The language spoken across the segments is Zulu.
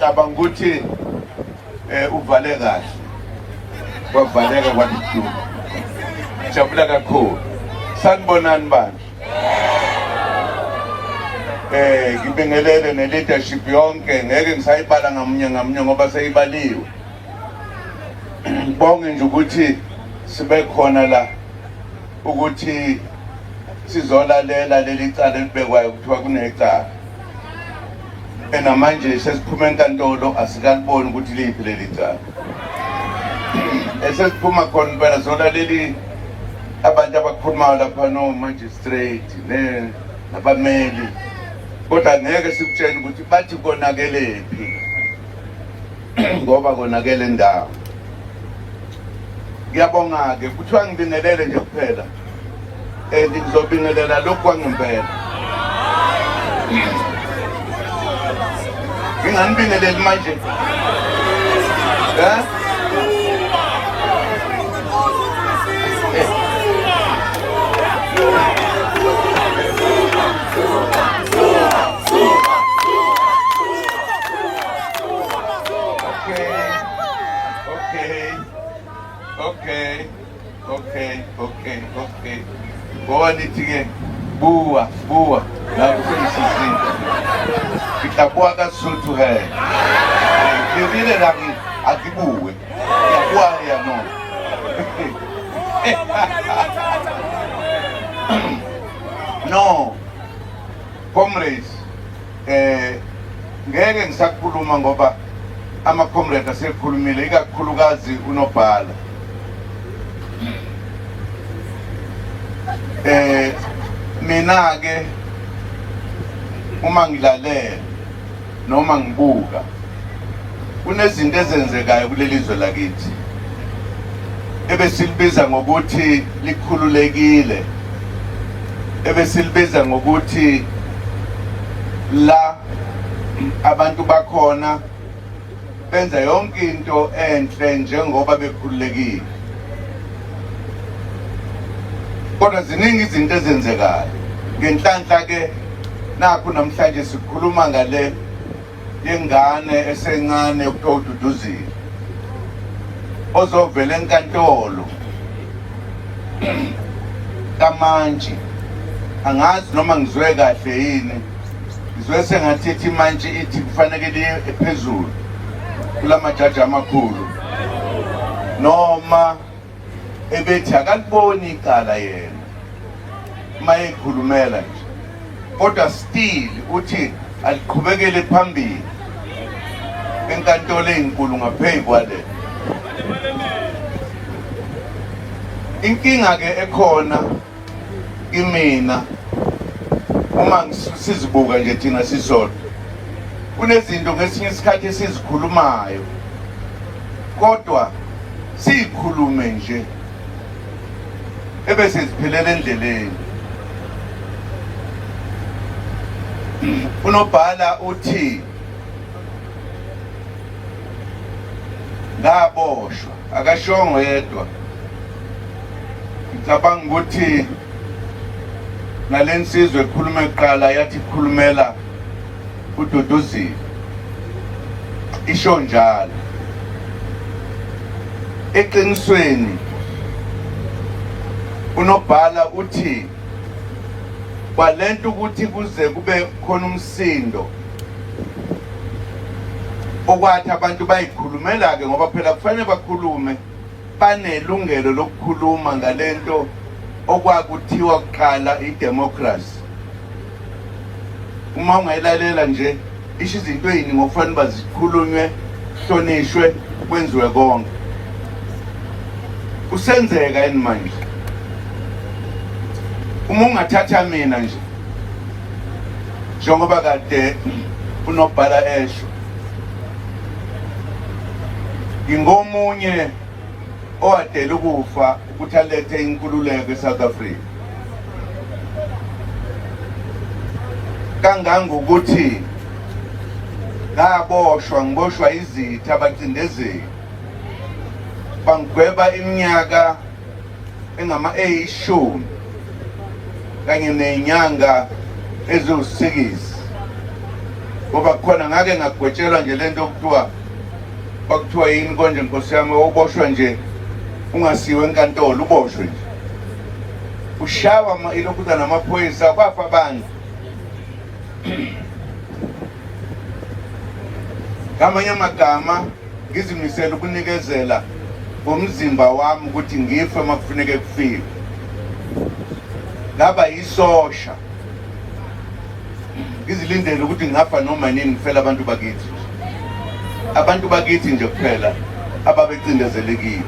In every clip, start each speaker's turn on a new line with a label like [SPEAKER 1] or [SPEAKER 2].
[SPEAKER 1] ngicabanga ukuthi uvale kahle kwavaleka kwaliduma jabula kakhulu sanibonani bani ngibingelele ne-leadership yonke ngeke ngisayibala ngamunye ngoba seyibaliwe bonge nje ukuthi sibe khona la ukuthi sizolalela leli cala elibekwayo kuthiwa kunecala namanje sesiphuma enkantolo asikaliboni ukuthi liphi leli cala esesiphuma khona impela zolaleli abantu abakhulumayo lapha no-magistrate nabameli kodwa ngeke sikutshele ukuthi bathi konakelephi ngoba konakele ndawo. Ngiyabonga-ke kuthiwa ngibingelele nje kuphela ngizobingelela lokhu kwangempela nginganibingeleli manje Okay. Ngoba nithi-ke buwa lapho seyisizini ngitabuwa kaSotho he ngirile la akibuwe yabuwa yano no comrades ngeke ngisakhuluma ngoba ama-comrades asekhulumile ikakhulukazi uNobhala. Mina-ke uma ngilalela noma ngibuka kunezinto ezenzekayo kuleli zwe lakithi ebesilibiza ngokuthi likhululekile, ebesilibiza ngokuthi la abantu bakhona benza yonke into enhle njengoba bekhululekile. Kodwa ziningi izinto ezenzekayo ngenhlanhla-ke nakho namhlanje sikhuluma ngale yengane esencane yokuthiwa uDuduzile ozovela enkantolo kamantshi. Angazi noma ngizwe kahle yini, ngizwe sengathi ithi mantshi ithi kufanele liye phezulu kulamajaji amakhulu noma ebethi akaliboni icala yena mayekhulumela nje, kodwa still uthi aliqhubekele phambili enkantolo enkulu ngaphezu kwale. Inkinga-ke ekhona kimina uma sizibuka nje thina sisodwa, kunezinto ngesinye isikhathi esizikhulumayo kodwa siyikhulume nje ebese siphelela endleleni. uNobhala uthi ngaboshwa, akashongo yedwa. Ngicabanga ukuthi nalensizwe ekhuluma eqala yathi ikhulumela uDuduzile isho njalo. Eqinisweni uNobhala uthi kwalento ukuthi kuze kube khona umsindo okwathi abantu bayikhulumela-ke ngoba phela kufanele bakhulume, banelungelo lokukhuluma ngalento okwakuthiwa kuqala idemocracy. Uma ungayilalela nje isho izinto eyini ngokufanele bazikhulunywe, hlonishwe, kwenziwe konke. Kusenzeka yini manje? Uma ungathatha mina nje njengoba kade uNobhala esho, ngingomunye owadela ukufa ukuthi alethe inkululeko eSouth Africa, kangangokuthi ngiboshwa izitha abacindezeli bangigweba iminyaka engama-10 kanye nenyanga eziwusikizi. ngoba khona ngake ngagwetshelwa nje lento bakuthiwa yini konje Nkosi yami, uboshwa nje ungasiwe enkantolo, uboshwe nje ushawa ilokhuza namaphoyisa, kwafa abantu. Ngamanye amagama ngizimisela ukunikezela ngomzimba wami ukuthi ngife makufuneke kufike. Ngaba yisosha ngizilindele ukuthi ngafa noma nini kuphela abantu bakithi. Abantu bakithi nje kuphela ababecindezelekile.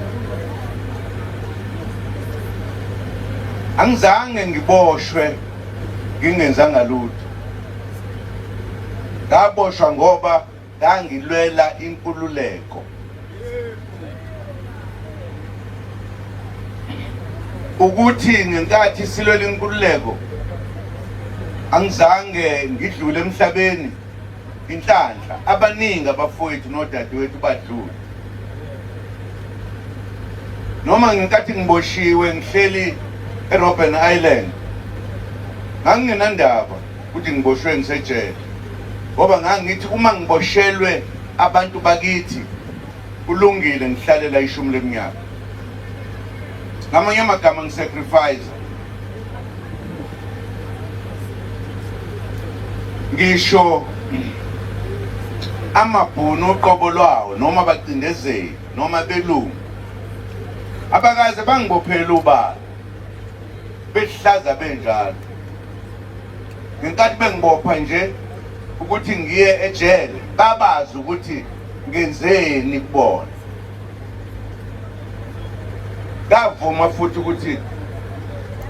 [SPEAKER 1] Angizange ngiboshwe ngingenzanga lutho. Ngaboshwa ngoba ngangilwela inkululeko. Ukuthi ngenkathi silwela inkululeko angizange ngidlule emhlabeni inhlanhla. Abaningi abafowethu nodadewethu badlule. Noma ngenkathi ngiboshiwe ngihleli eRobben Island ngangingendaba ukuthi ngiboshwe ngisejele, ngoba ngangithi uma ngiboshelwe abantu bakithi kulungile ngihlalela ishumi leminyaka. Ngamanye amagama ngisacrifice. Ngisho amabhunu uqobo lwawo noma bacindezeli noma belungu abakaze bangibophela ubala behlaza benjalo. Ngenkathi bengibopha nje ukuthi ngiye ejele babazi ukuthi ngenzeni kubona. Ngavuma futhi ukuthi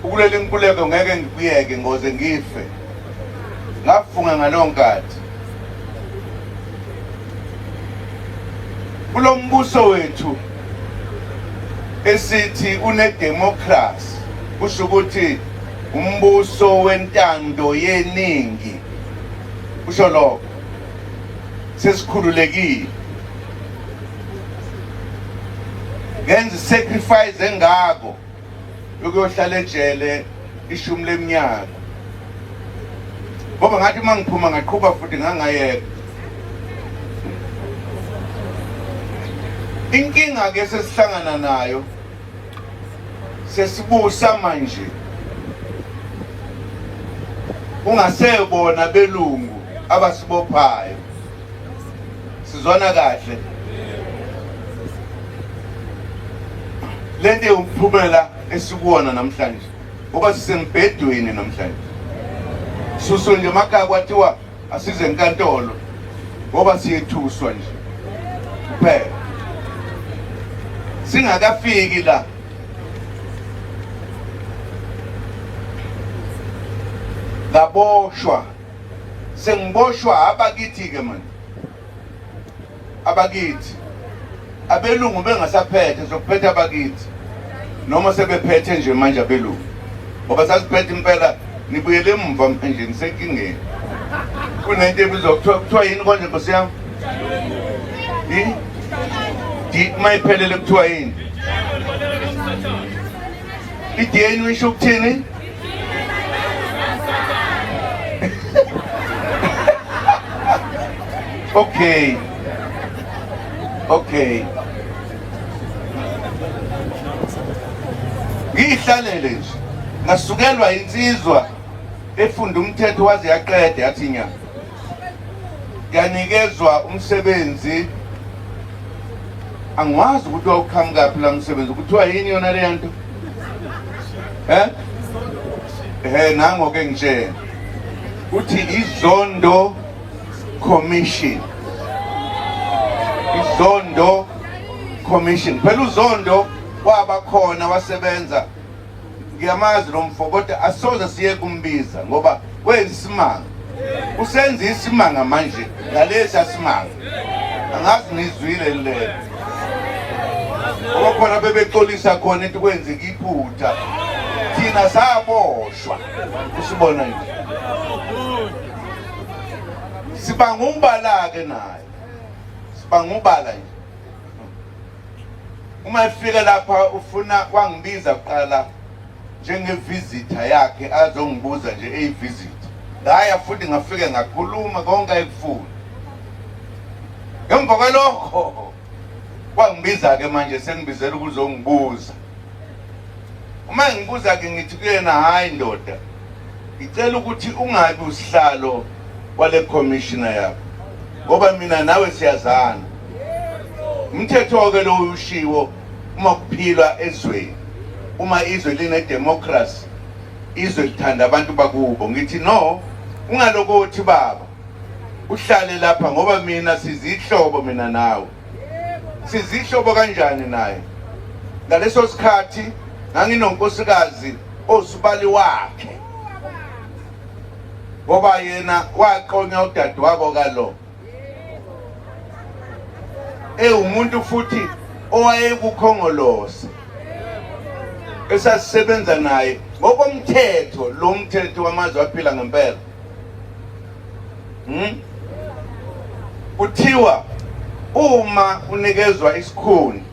[SPEAKER 1] ukulela inkululeko ngeke ngikuyeke ngoze ngife. Ngafunga ngalo nkathi kulo mbuso wethu esithi unedemocracy, kusho ukuthi umbuso wentando yeningi. Kusho lokho sesikhululekile. Ngenza sacrifice engako yokuyohlala ejele ishumi leminyaka, ngoba ngathi mangiphuma ngaqhubha futhi ngangayeka. Inkinga ke sesihlangana nayo sesibusa manje, ungasebona belungu abasibophayo. Sizwana kahle lento umphumela esikuwona namhlanje, ngoba sisembhedweni namhlanje. Suso nje makhaya kwathiwa asize enkantolo ngoba siyethuswa nje kuphela, singakafiki la. Ngaboshwa, sengiboshwa abakithi ke manje, abakithi abelungu bengasaphethe zokuphetha abakithi, noma sebephethe nje manje abelungu, ngoba sasiphethe impela. Nibuyele emva manje nisenkingeni. Kunento ebizwa kuthiwa yini konje Nkosi yami? Mayiphelele kuthiwa yini? I-DNA uyisho ukuthini? Okay. Ngihlalele nje. Ngasukelwa insizwa efunda umthetho waze yaqeda yathi nya. Yanikezwa umsebenzi. Angwazi ukuthi wawuqhamuka phela umsebenzi. Kuthiwa yini yona le nto? Nango ke nje. Uthi iZondo Commission. iZondo Commission. Phela uZondo waba khona wasebenza. Ngiyamazi lo mfo kodwa asoze siye kumbiza ngoba wenza isimanga. Usenza isimanga manje ngalesi asimanga. Angazi nizwile le. Ngoba khona bebexolisa khona into kwenzeka iphutha. Thina saboshwa. Usibona nje. Sibanga umbala ke naye. Sibanga ubala nje. Uma efika lapha ufuna wangibiza kuqala njenge visitor yakhe azongibuza nje visit. ngaya futhi ngafike ngakhuluma konke ayekufuna. Ngemva kwalokho wangibiza-ke manje sengibizela ukuzongibuza. Uma ngibuza-ke ngithi kuyena, hayi ndoda, ngicela ukuthi ungabi usihlalo wale commissioner yakho ngoba mina nawe siyazana. Umthetho-ke lo ushiwo uma kuphilwa ezweni, uma izwe line-democracy, izwe lithanda abantu bakubo. Ngithi no, ungalokothi baba uhlale lapha ngoba mina sizihlobo, mina nawe sizihlobo. Kanjani naye? Ngaleso sikhathi nganginonkosikazi osubali wakhe ngoba yena waqonya udadewabo kalo, umuntu futhi owayekukhongolose esasisebenza naye ngokomthetho, lo mthetho wamazwe aphila ngempela. Kuthiwa uma unikezwa isikhuni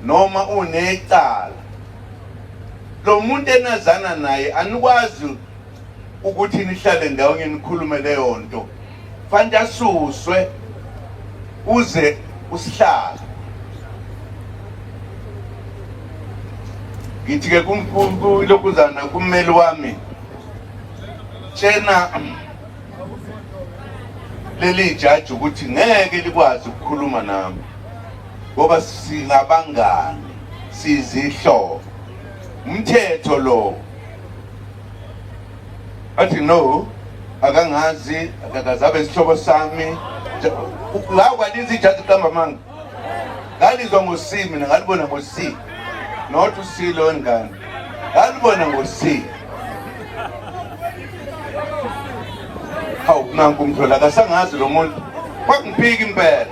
[SPEAKER 1] noma unecala, lo muntu enazana naye anikwazi ukuthi nihlale ndawonye nikhulume leyo nto, fanele asuswe uze usihlala. Ngithi-ke kulokuzana kummeli wami, tshena leli jaji ukuthi ngeke likwazi ukukhuluma nami ngoba singabangani, sizihlobo, umthetho lo. Athi no, akangazi, akakazabe isihlobo sami. Ngakwaliza ijaji qamba manga, ngalizwa ngoC, mina ngalibona ngoC, not uC lo ngane, ngalibona ngoC. Hawu nanku umhlola kasangazi lo muntu, wakungiphika impela.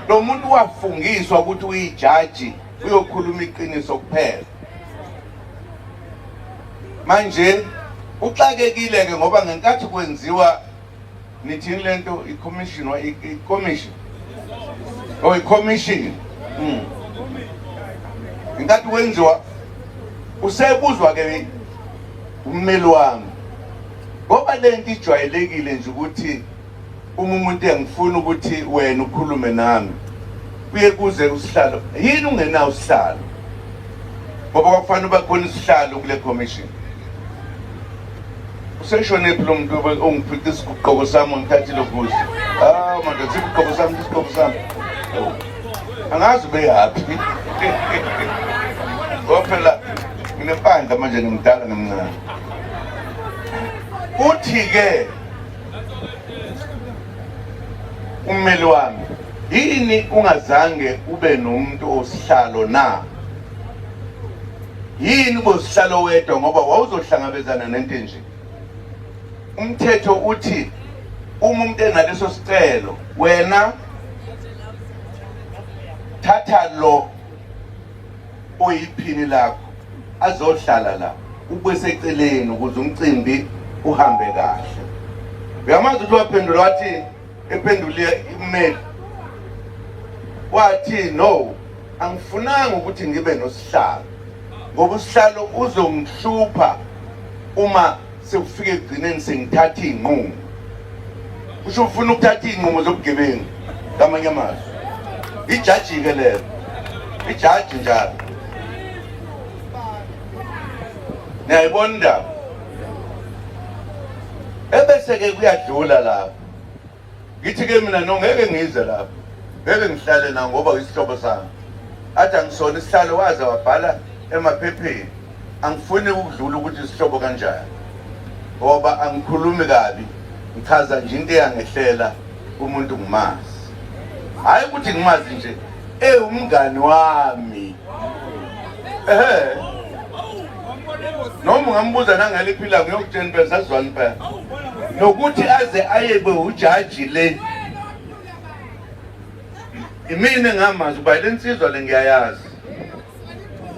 [SPEAKER 1] Lo muntu wafungiswa ukuthi uyijaji uyokhuluma iqiniso kuphela. Manje uxakekile ke ngoba ngenkathi kwenziwa nithini lento i-commission ngenkathi kwenziwa usebuzwa ke ummeli wami ngoba lento ijwayelekile nje ukuthi uma umuntu engifuna ukuthi wena ukhulume nami kuye kuze usihlalo, yini ungenawo usihlalo ngoba kwakufanele uba khona isihlalo kule commission. Useshonephi lo muntu ongiphica isigqoko sami ngithathile kuhle? Manje isigqoko sami angazi ubeyaphi. Ngoba phela nginempandla manje, ngimdala ngimncane. Uthi-ke ummeli wami, yini ungazange ube nomuntu osihlalo na? Yini bosihlalo wedwa ngoba wawuzohlangabezana nento nje? Umthetho uthi uma umuntu enaleso sicelo, wena thatha lo oyiphini lakho azohlala la ubeseceleni ukuze umcimbi uhambe kahle. Uyamazi ukuthi waphendula wathi, ephendule immeli wathi no, angifunanga ukuthi ngibe nosihlalo ngoba usihlalo uzongihlupha uma sekufike egcineni sengithatha iy'nqumo. Usho ufuna ukuthatha iy'nqumo zobugebengu ngamanye amazwi. Ijaji-ke lelo, ijaji njalo. Niyayibona indaba? Ebese-ke kuyadlula lapho. Ngithi-ke mina no, ngeke ngize lapho, ngeke ngihlale na ngoba uyisihlobo sami. Athi angisona isihlalo, waze wabhala emaphepheni. Angifuni ukudlula ukuthi isihlobo kanjani ngoba angikhulumi kabi, ngichaza nje into eyangehlela umuntu ngimazi. Hayi ukuthi ngimazi nje, umngani wami. Noma ungambuza nangaliphi ilanga ngiyokutshela impela sazwana impela. Nokuthi aze ayebe ujaji le, imina ngamazi uba le nsizwa le ngiyayazi.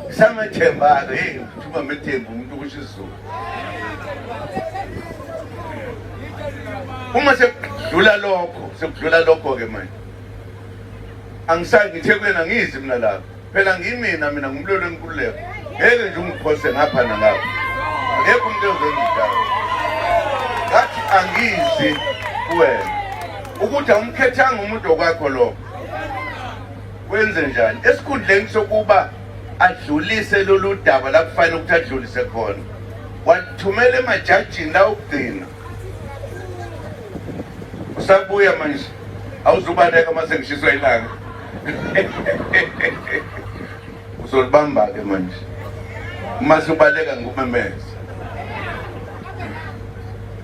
[SPEAKER 1] Samethemba-ke, kuthiwa methemba umuntu kusho isiZulu. Uma sekudlula lokho-ke manje, angisayi ngithe kuyena ngizi mina lapho. Phela ngimina ngumlolo wenkululeko. Ngeke nje ungiphose ngapha nangapha. Akekho umuntu ozongidala. angizi kuwena ukuthi awumkhethanga umuntu okwakho lo wenze njani esikhundleni sokuba adlulise lolu daba la kufanele ukuthi adlulise khona wathumela emajajini la ukugcina usabuya manje awuzubaleka mase ngishiswa ilanga uzolibamba ke manje mase ubaleka ngumemeza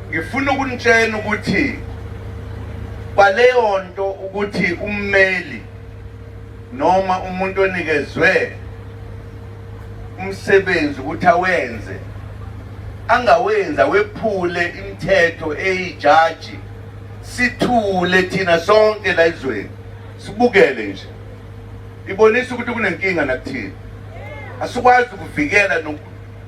[SPEAKER 1] ngifuna ukunitshela ukuthi kwaleyo nto ukuthi ummeli noma umuntu onikezwe umsebenzi ukuthi awenze angawenza wephule imithetho eyijaji sithule thina sonke la ezweni sibukele nje ibonisa ukuthi kunenkinga nakuthina asikwazi ukuvikela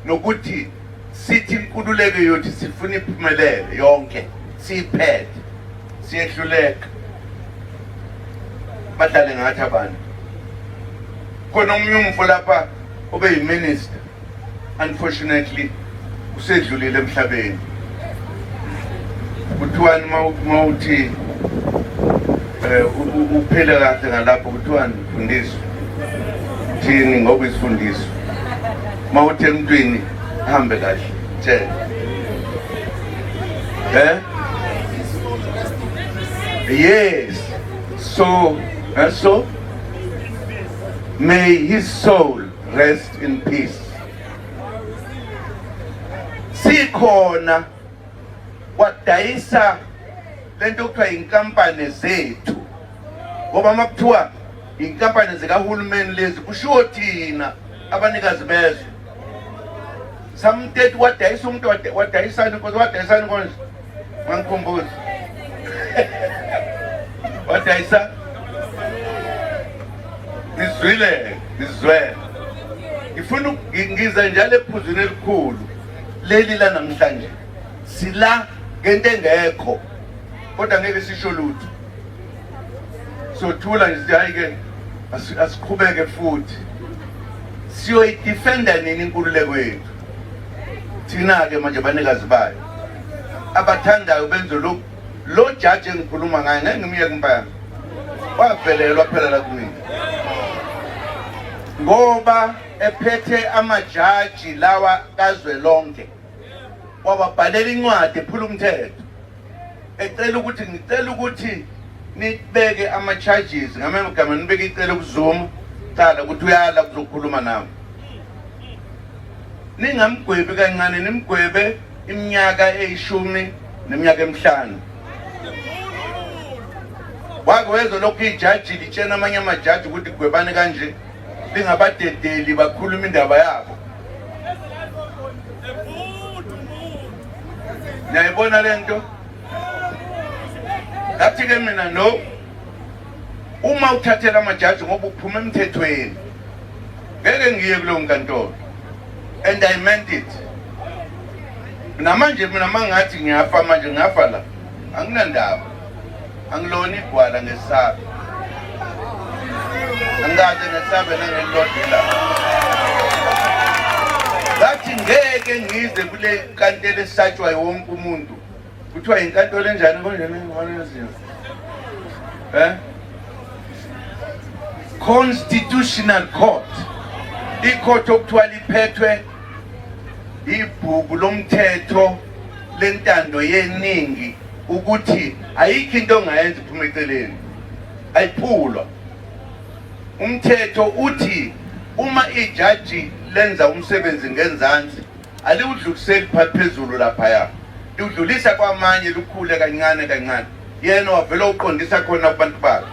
[SPEAKER 1] nokuthi sithi inkululeko yothi sifuna iphumelele yonke siyiphethe siyehluleka badlale ngathi abantu khona umnyumfo lapha obe yiminister unfortunately usedlulile emhlabeni kuthiwani mawuthi uphele kahle ngalapho kuthiwani fundiswa thini ngoba isifundiswa mawuthi emntwini hambe kahle tshela yes so may his soul rest in peace sikhona wadayisa lento kuthiwa inkampani zethu ngoba makuthiwa inkampani zikahulumeni lezi kushiwo thina abanikazi bezwe samthetho wadayisa umuntu wadayisani konje wadayisani konje mangikhumbuza wadayisa nizwele ngifuna ngiza njalo ephuzweni elikhulu leli la namhlanje sila ngento engekho kodwa ngeke sisho lutho sothula nje hayi ke asiqhubeke futhi siyoyidefenda nini inkululeko yethu thina ke manje abanikazi bayo abathandayo benze lo judge engikhuluma ngaye ngeke ngimiyeke impama wavelelwa phela la kumina ngoba ephethe amajaji lawa kazwelonke wababhalela incwadi ephula umthetho ngicela ukuthi nibeke ama-charges ngamagama nibeke icela kuzuma cala ukuthi uyala kuzokhuluma nami ningamgwebi kancane nimgwebe iminyaka eyishumi neminyaka emihlanu wakwezwa lokhu ijaji litshena amanye amajaji ukuthi gwebane kanje lingabadedeli bakhuluma indaba yabo niyayibona lento ngathi-ke mina no uma uthathela amajaji ngoba uphuma emthethweni ngeke ngiye kuleyo nkantolo and I meant it namanje mina mangathi ngiyafa manje ngafa la anginandaba angiloni igwala ngesabe angaze ngesabe nangelodela ngathi ngeke ngize kule nkantolo esatshwayo wonke umuntu kuthiwa inkantolo enjani konjani Constitutional Court icourt okuthiwa liphethwe ibhuku lomthetho lentando yeningi ukuthi ayikho into ongayenza iphuma eceleni ayiphulwa umthetho uthi uma ijaji lenza umsebenzi ngenzansi aliwudluliseli phezulu laphaya liwudlulisa kwamanye lukhule kancane kancane yena wavela uqondisa khona kubantu bakhe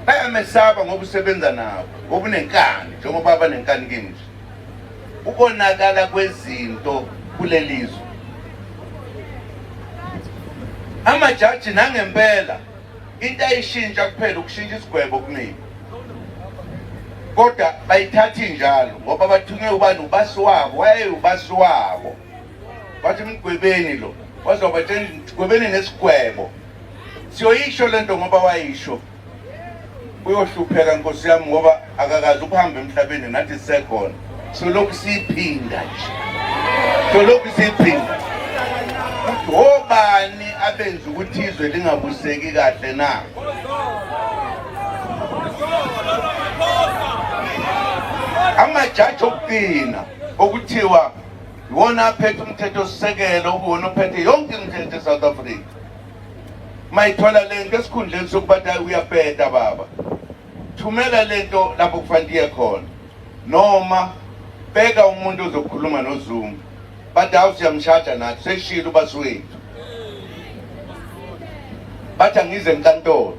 [SPEAKER 1] bayamesaba ngoba usebenza nabo ngoba unenkani njengoba abanenkani kimi nje ukonakala kwezinto kulelizwe amajaji nangempela into ayishintsha kuphela ukushintsha isigwebo kumina kodwa bayithathi njalo ngoba bathunywe ubani ubasi wabo waye ubasi wabo bathi mgwebeni lo wazoba mgwebeni nesigwebo siyoyisho lento ngoba wayisho uyohlupheka nkosi yami ngoba akakazi ukuhamba emhlabeni nathi sisekhona solokhu siyiphinda nje solokhu siyiphinda oh obani abenza ukuthi izwe lingabuseki kahle na? Amajaji okugcina okuthiwa iwona aphethe umthetho sisekelo, uwona ophethe yonke imithetho eSouth Africa. Mayithola lento esikhundleni sokuba uyapeta baba, thumela lento lapho kufanele khona, noma beka umuntu ozokhuluma noZuma bathi awusiyamshada nathi seshilo ubaswethu. Bathi angize enkantolo,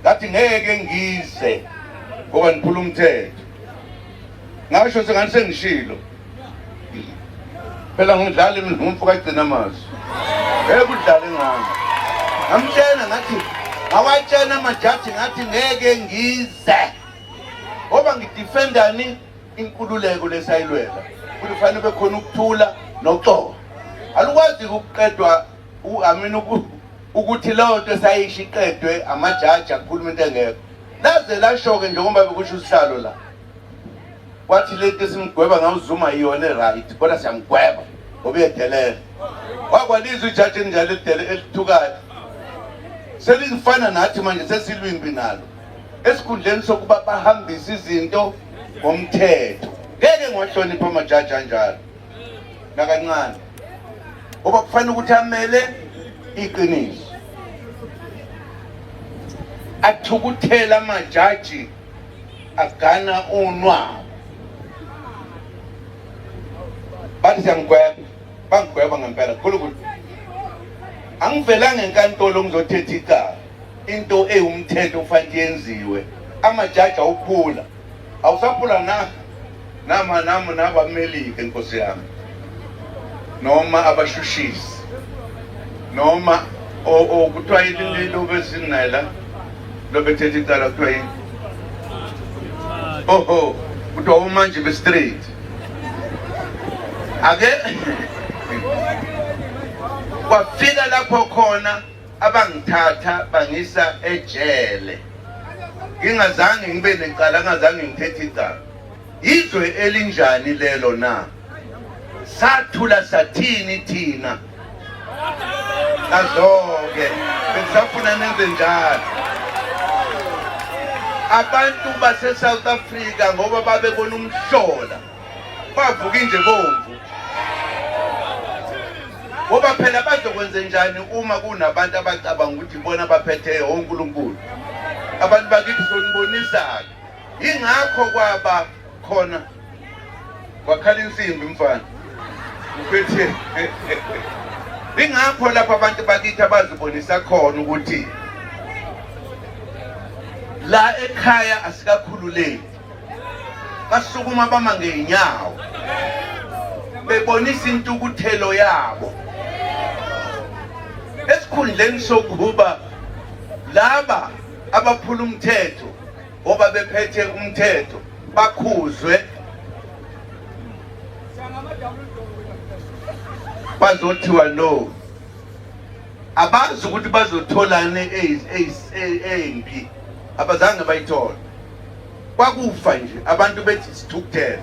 [SPEAKER 1] ngathi ngeke ngize ngoba niphula umthetho. Ngasho sengathi sengishilo phela ngidlala ngumfo kagcina amazwi ngeke udlale ngami. Ngamtshela ngathi awatshena amajaji ngathi ngeke ngize ngoba ngidefendani inkululeko lesayilwela ukuthi kufanele bekhona ukuthula noxolo. Alukwazi ukuqedwa amina ukuthi leyo nto sayishiqedwe amajaji akhuluma into engekho. Laze lasho-ke njengoba bekusho usihlalo la wathi lento esimgweba ngawuZuma iyona right kodwa siyamgweba ngoba uyedelela. Wakwalizwa ijaji enjalo elithukayo selifana nathi manje sesilwimbi nalo esikhundleni sokuba bahambise izinto ngomthetho. Ngeke ngiwahlonipha amajaji anjalo nakancane ngoba kufanele ukuthi amele iqiniso. Athukuthela amajaji agana unwabu bathi siyangigweba, bangigweba ngempela khulu ukuthi angivelanga enkantolo ngizothetha icala into ewumthetho ufanele yenziwe. Amajaji awuphula awusaphula nabamelike Nkosi yami, noma abashushisi, noma kuthiwa yini lobe sinela lobethetha icala kuthiwa yini kuthiwa umanje be-straight ake kwafika lapho khona abangithatha bangisa ejele ngingazange ngibe necala, ngingazange ngithethe icala. Izwe elinjani lelo na? Sathula sathini thina? Azoke besafuna nenze njalo. Abantu base South Africa ngoba babebona umhlola bavuka nje bomvu ngoba phela bazokwenza njani uma kunabantu abacabanga ukuthi bona baphethe uNkulunkulu. Abantu bakithi sonibonisa ingakho kwaba khona wakhala insimbi mfana uphethe ingakho lapha abantu bakithi abazibonisa khona ukuthi la ekhaya asikakhululeki. Basukuma bama ngeenyawo bebonisa intukuthelo yabo esikhundleni sokuba laba abaphula umthetho ngoba bephethe umthetho bakhuzwe bazothiwa no. Abazi ukuthi bazotholane empi, abazange bayithola. Kwakufa nje abantu bethi sithukuthela,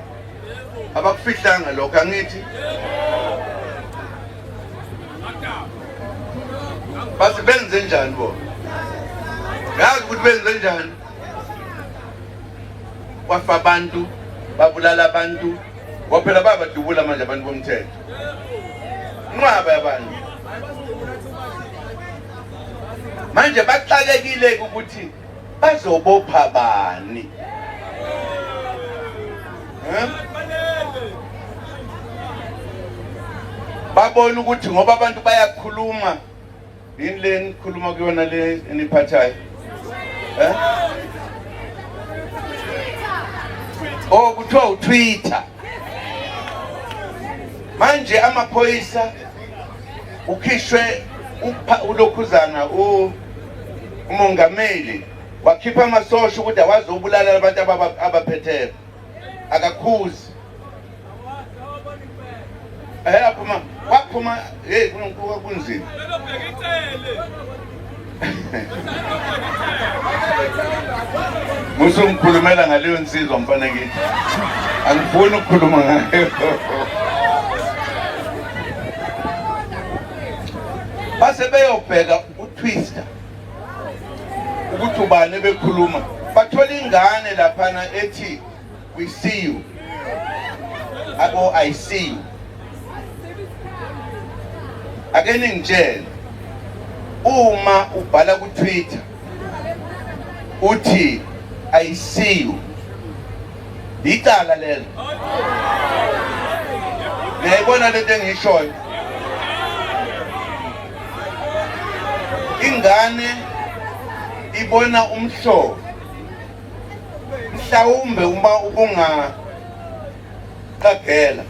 [SPEAKER 1] abakufihlanga lokho angithi. Basi benze njani bo? Yazi ukuthi benze njani? Wafa abantu, babulala abantu, waphela babadubula manje abantu bomthetho. Nqaba yabantu. Manje baxakekile ukuthi bazobopha bani. Babona ukuthi ngoba abantu bayakhuluma yini le ngikhuluma kuyona le eniphathayo kuthiwa uTwitter. Manje amaphoyisa ukhishwe ulokhuzana umongameli wakhipha amasosha ukuthi awazobulala abantu abaphethe akakhuzi. Waphuma kunzima. Musumkhulumela ngaleyo nsizwa mfana ngithi angifuni ukukhuluma ngayo. Base mase beyobheka uTwister ukuthi ubani bekhuluma bathola ingane laphana ethi we see you or I see you. Ake ningitshele uma ubhala ku Twitter uthi I see you licala lelo. Ngiyayibona lento engishoyo. Ingane ibona umhlobo mhlawumbe uma ubungaqagela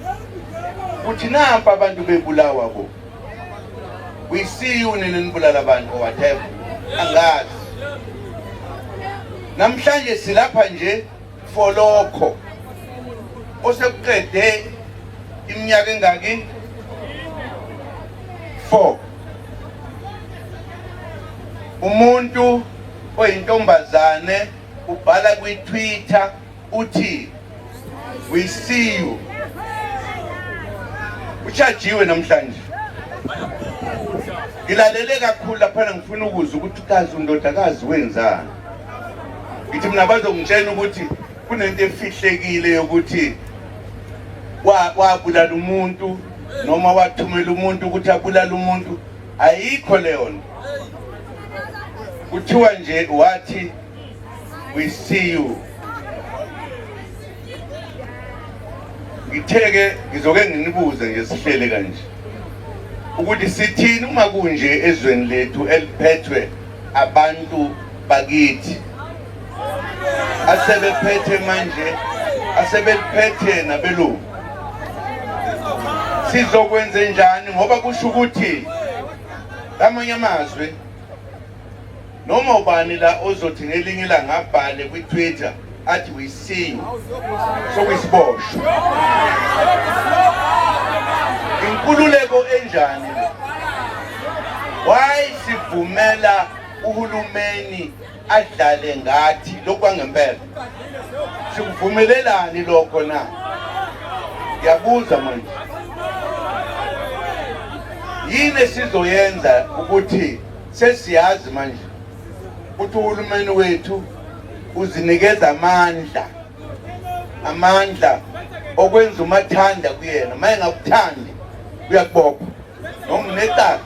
[SPEAKER 1] uthi nampa abantu bebulawa bo we see you ninibulala abantu or whatever angazi. Namhlanje silapha nje for lokho osekuqede iminyaka engaki 4. Umuntu oyintombazane ubhala kwi-Twitter uthi we see you. Uchajiwe namhlanje. Ngilalele kakhulu lapha ngifuna ukuzwa ukuthi ukazi undodakazi wenzani. Ngithi mina bazongitshela ukuthi kunento efihlekile yokuthi wabulala umuntu noma wathumela umuntu ukuthi abulala umuntu. Ayikho leyo nto. Kuthiwa nje wathi we see you. Ngitheke ngizoke nginibuze nje sihlele kanje ukuthi sithini uma kunje ezweni lethu eliphethwe abantu bakithi asebephethe manje asebephethe nabelungu. Sizokwenza njani ngoba kusho ukuthi lamanye amazwe noma ubani la ozothi ngelinye ilanga abhale kwi-Twitter athi we see you so wisiboshwe. Inkululeko enjani? Why sivumela uhulumeni adlale ngathi lokhu angempela? Sikuvumelelani lokho na? Yabuza manje. Yini sizoyenza ukuthi sesiyazi manje ukuthi uhulumeni wethu uzinikeza amandla okwenza umathanda kuyena. Maye ngakuthandi uyakubopha noma unecala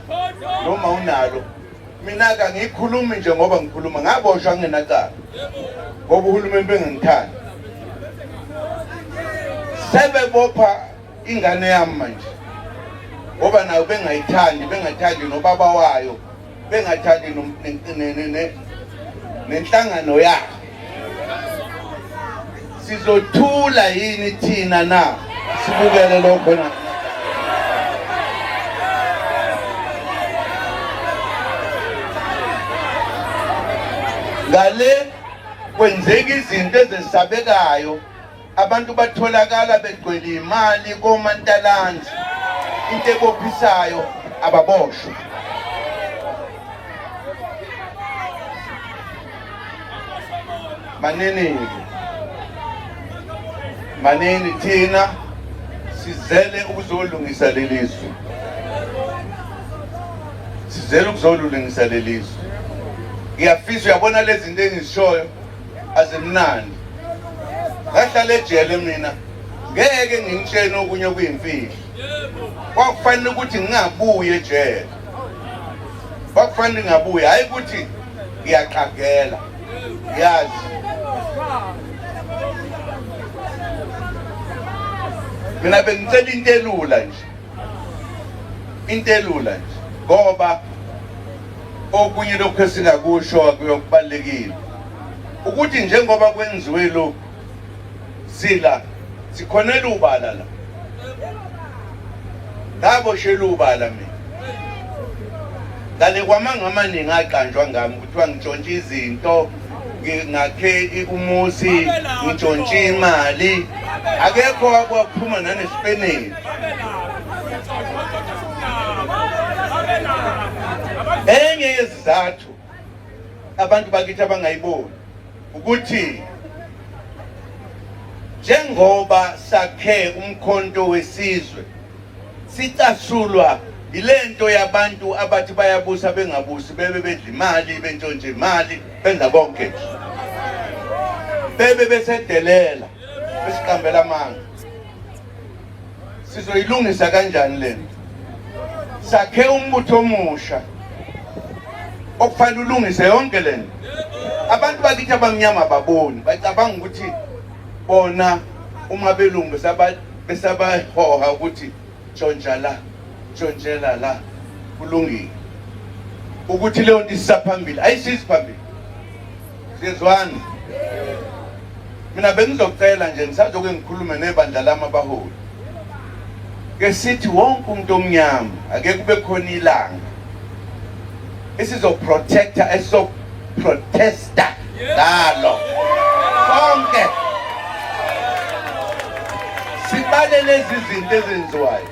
[SPEAKER 1] noma unalo. Mina ka ngikhulumi nje ngoba ngikhuluma ngaboshwa ngingenacala ngoba uhulumeni bengangithandi. Sebebopha ingane yami manje ngoba nayo bengathandi nobaba wayo, bengathandi nenhlangano yakhe. Sizothula yini thina na sibukele lokho na? Ngale kwenzeka izinto ezesabekayo, abantu batholakala begcwele imali komantalanzi, into ebophisayo ababoshwe. Maneni thina sizele ukuzolungisa lelizwe. Sizele ukuzolungisa lelizwe. Ngiyafisa uyabona lezi zinto engizishoyo azimnandi. Ngahlala ejele mina ngeke ngimtshene okunye okuyimfihlo. Kwakufanele ukuthi ngingabuye ejele. Kwakufanele ngingabuye, hayi ukuthi ngiyaqagela. Yazi mina bengicela into elula nje ngoba okunye lokho esingakusho akuyokubalekile ukuthi njengoba kwenziwe lo sila sikhonela ubala la ngaboshela ubala mina ngale kwamanga amaningi aqanjwa ngami kuthiwa ngitshontshe izinto ngakhe umusi ngitshontshe imali akekho kwaphuma nanespeneni. Enye yezizathu abantu bakithi abangayiboni ukuthi njengoba sakhe umkhonto wesizwe sicasulwa ilento yabantu abathi bayabusa bengabusi bebe bedla imali bentshontshe imali benza konke bebe besedelela besiqambela amanga. Sizoyilungisa kanjani lento? Sakhe umbutho omusha okufanele ulungise yonke lento. Abantu bakithi abamnyama baboni bacabanga ukuthi bona uma belungu besabahoha ukuthi tshontsha la tshontshela la kulungile ukuthi leyo nto isisaphambili ayisisi phambili. Sizwana mina bengizocela nje ngisazoke ngikhulume nebandla lami abaholi ke sithi wonke umuntu omnyama ake kube khona ilanga esizoprotecta esizoprotesta ngalo sonke sibale lezi zinto ezenziwayo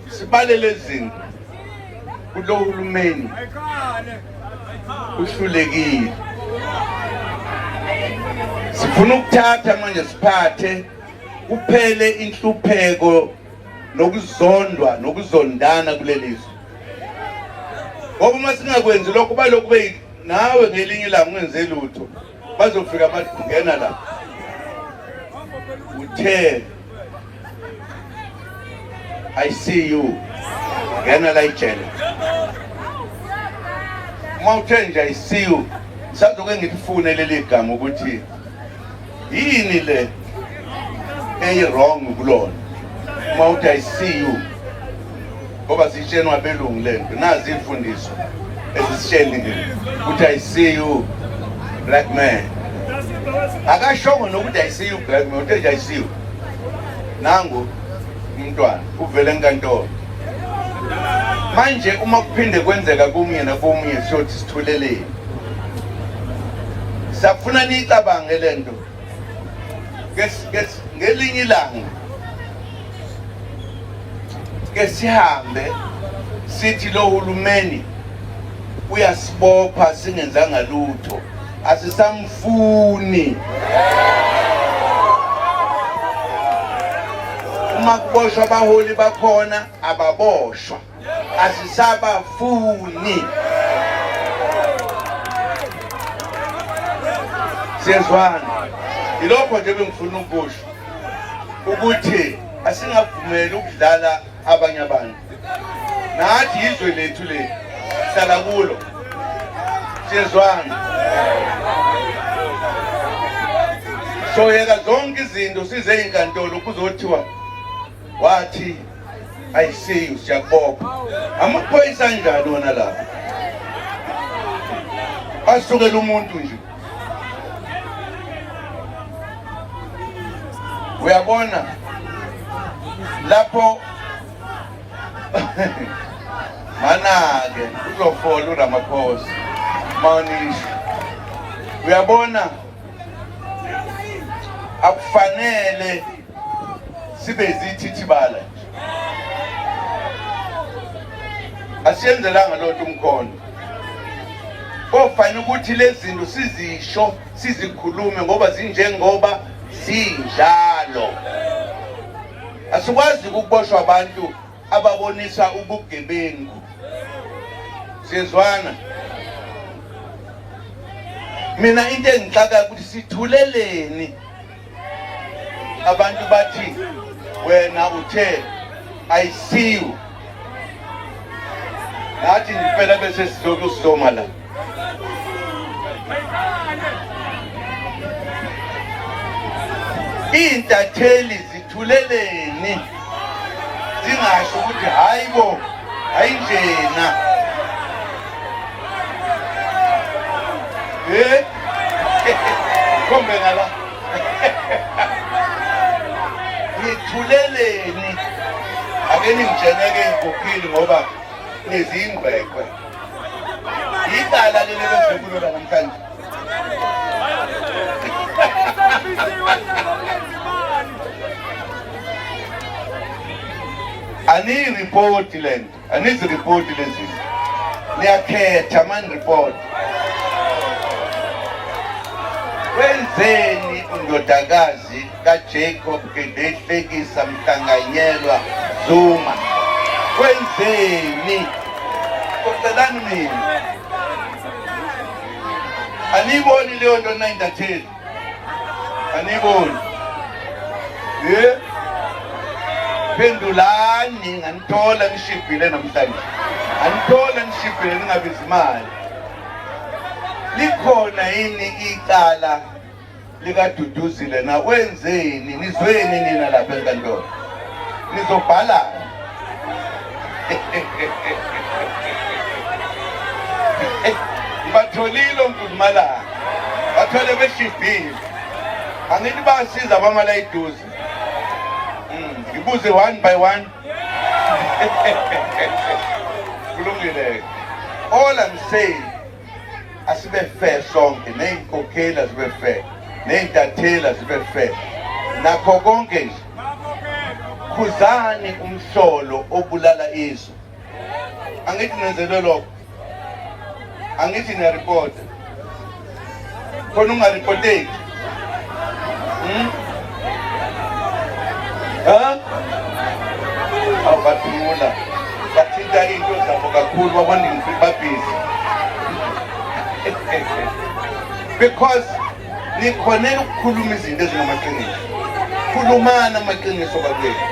[SPEAKER 1] sibale lezi zinto kulo hulumeni uhlulekile. Sifuna ukuthatha manje siphathe kuphele inhlupheko nokuzondwa nokuzondana kulelizwe. Ngoba uma singakwenzi lokho balokhu be nawe ngelinye ilanga ungenze lutho bazofika bathi ngena la uthe I see you ngena la ijele uma uthe nje I see you sazoke ngifune leli gama ukuthi yini le wrong kulona uma uthi I see you ngoba sitshenwa belungu lento nazi imfundiso esisisheni ukuthi I see you black man akashongo nokuthi I see you black man uthi I see you nangu umntwana uvele enkantolo manje uma kuphinde kwenzeka kumnye nakomunye siyothi sithuleleni safuna nicabange lento ngelinye ilanga ke sihambe sithi lo hulumeni uyasibopha singenzanga lutho asisamfuni. Uma kuboshwa abaholi bakhona ababoshwa asisabafuni. Siyezwana ilokho nje bengifuna ukusho ukuthi asingavumeli ukudlala abanye abantu nathi izwe lethu le sala kulo. Siyezwana so yeka zonke izinto size ezinkantolo kuzothiwa wathi I see you siyabopha amaphoyisa njalo wona lapha asukela umuntu nje. Uyabona lapho manake uzofola uRamaphosa mawunisho. Uyabona akufanele sibe zithithibala asiyenzelanga lotho umkhondo kofanele ukuthi lezi zinto sizisho sizikhulume ngoba zinjengoba sinjalo. Asikwazi ukuboshwa abantu ababonisa ubugebengu. Siyezwana mina into engixaka ukuthi sithuleleni. Abantu bathi wena uthe I see you nathi ngifela bese sizokusoma la. Intatheli zithuleleni zingasho ukuthi hayibo ayinjena kombe ngala ngithuleleni ake ningijeneke inkokheli ngoba nezingqekwe igala leli besekulola namhlanje. Ani report land, ani report lezi. Niyakhetha man report. Wenzeni undodakazi kaJacob Gedlehlekisa Mhlanganyelwa Zuma wenzeni? Kocelani mina. Aniyiboni leyo nto nayindatheli? Aniyiboni? Pendulani, nganithola ngishibhile namhlanje. Anithola ngishibhile ningabizi imali. Likhona yini icala likaDuduzile na? Wenzeni? Nizweni nina lapha enkantolo? Nizobhalana? Batholile uMgudumala, bathole beshibhile. Angithi basiza abamala iduze. Ngibuze one by one. Kulungile. All I'm saying, asibe fair sonke, ney'nkokheli asibe fair, ney'ntatheli asibe fair. Nakho konke nje, khuzani umhlolo obulala izwe. Angithi nenzelwe lokho. Angithi niyaripota. Khona ungaripoteki. Abathula bathinta into zabo kakhulu babona babhizi. Because nikhonela ukukhuluma izinto ezingamaqiniso. Khulumana amaqiniso bakwethu.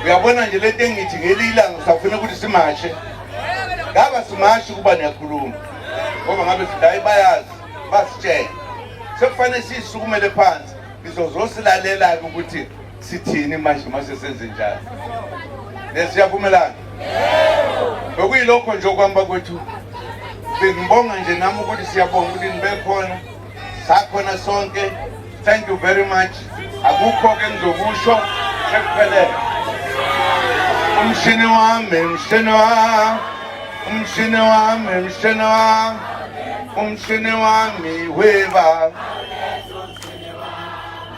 [SPEAKER 1] Uyabona nje lento engithi ngelilanga usafuna ukuthi simashe. Ngaba simashi kuba niyakhuluma. Ngoba ngabe sidayi bayazi, basitshela. Sekufanele sisukumele phansi. Sizozosilalela ukuthi sithini manje mase senze njalo. Nesiyavumelana? Bekuyilokho nje okwamba kwethu. Bengibonga nje nami ukuthi siyabonga ukuthi nibe khona. Sakhona sonke. Thank you very much. Akukho ke ngizokusho sekuphelele. Umshini wami, umshini wami. Umshini wami, umshini wami. Umshini wami weba.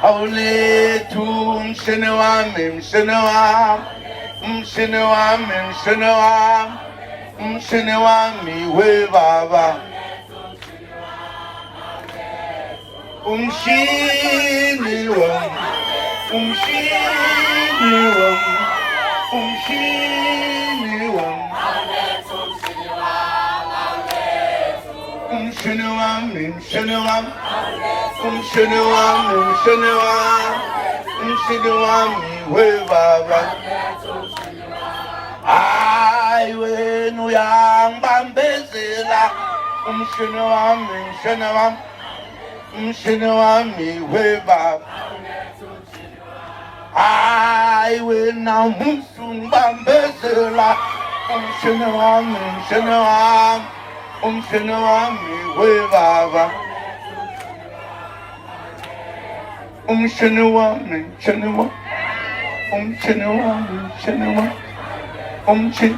[SPEAKER 1] Awulethu umshini wami, umshini wami. Umshini wami, umshini wami. Umshini wami webaba. Umshini wami. Umshini wami. Umshini wami. Umshini wami, umshini wami. Umshini wami, umshini wami. Umshini wami webaba. Hayi wena uyangibambezela. Umshini wami, umshini wami. Umshini wami webaba. Hayi wena musungibambezela. Umshini wami, umshini wami. Umshini wami webaba. Umshini wami, umshini wami. Umshini wami, umshini wami. Umshini.